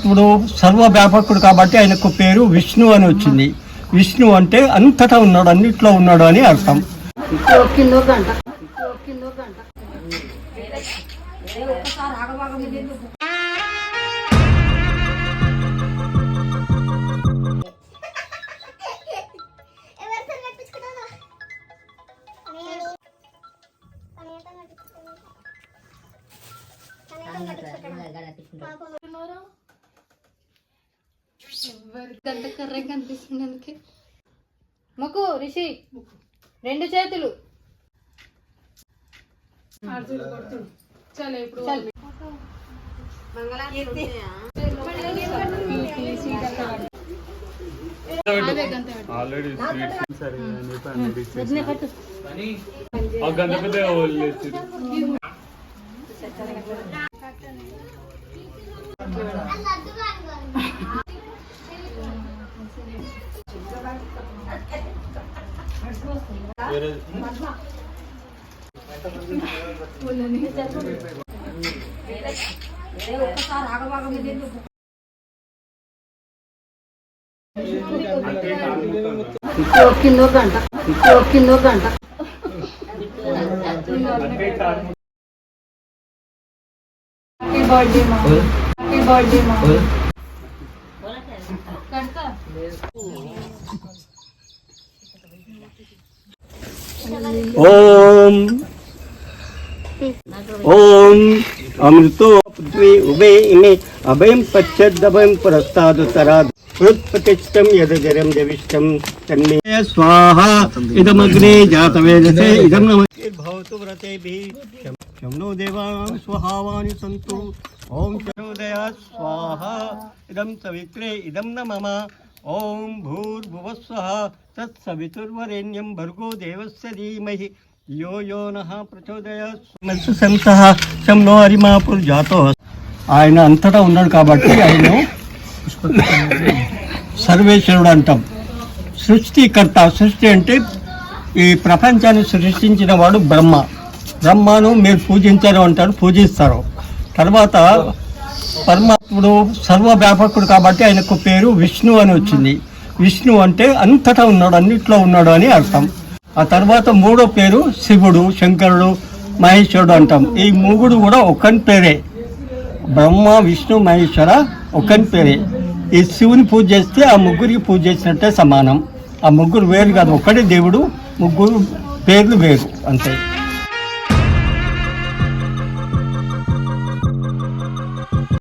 పరమాత్ముడు సర్వవ్యాపకుడు కాబట్టి ఆయనకు పేరు విష్ణు అని వచ్చింది. విష్ణు అంటే అంతటా ఉన్నాడు, అన్నిట్లో ఉన్నాడు అని అర్థం. గంట కర్ర కనిపిస్తుంది అందుకే. మొక్కు రిషి, 2 చేతులు. కిందో గంట బర్త్డే మా ఓం ఓం అమృతో పృథ్వీ ఉభే ఇమే అభయం పశ్చదభయం పురస్తాదుతరాద్ హృత్ప్రతిష్టం యదజరం జవిష్టం తన్మే స్వాహా ఇదమగ్నే జాతవేదసే ఇదం నమః వ్రతేభిః శం నో దేవానాం స్వహావాని సంతు. ఓం చరోదయ స్వాహా ఇదం సవిత్రే ఇదం న మమ. ఓం భూర్భువస్వః తత్సవితుర్వరేణ్యం భర్గో దేవస్య ధీమహి యో యో నః ప్రచోదయాత్. సంతః శం నో హరిమాపుర్జాతో. ఆయన అంతటా ఉన్నాడు కాబట్టి ఆయన సర్వేశ్వరుడు అంటాం. సృష్టికర్త. సృష్టి అంటే ఈ ప్రపంచాన్ని సృష్టించిన వాడు బ్రహ్మ. బ్రహ్మను మీరు పూజించారు అంటారు, పూజిస్తారు. తర్వాత పరమాత్ముడు సర్వవ్యాపకుడు కాబట్టి ఆయనకు పేరు విష్ణు అని వచ్చింది. విష్ణు అంటే అంతటా ఉన్నాడు, అన్నిట్లో ఉన్నాడు అని అర్థం. ఆ తర్వాత 3వ పేరు శివుడు, శంకరుడు, మహేశ్వరుడు అంటాం. ఈ 3 కూడా ఒక్కని పేరే. బ్రహ్మ, విష్ణు, మహేశ్వర ఒక్కని పేరే. ఈ శివుని పూజ చేస్తే ఆ 3కి పూజ చేసినట్టే సమానం. ఆ 3 వేరు కాదు, ఒక్కడే దేవుడు, 3 పేర్లు వేరు అంతే.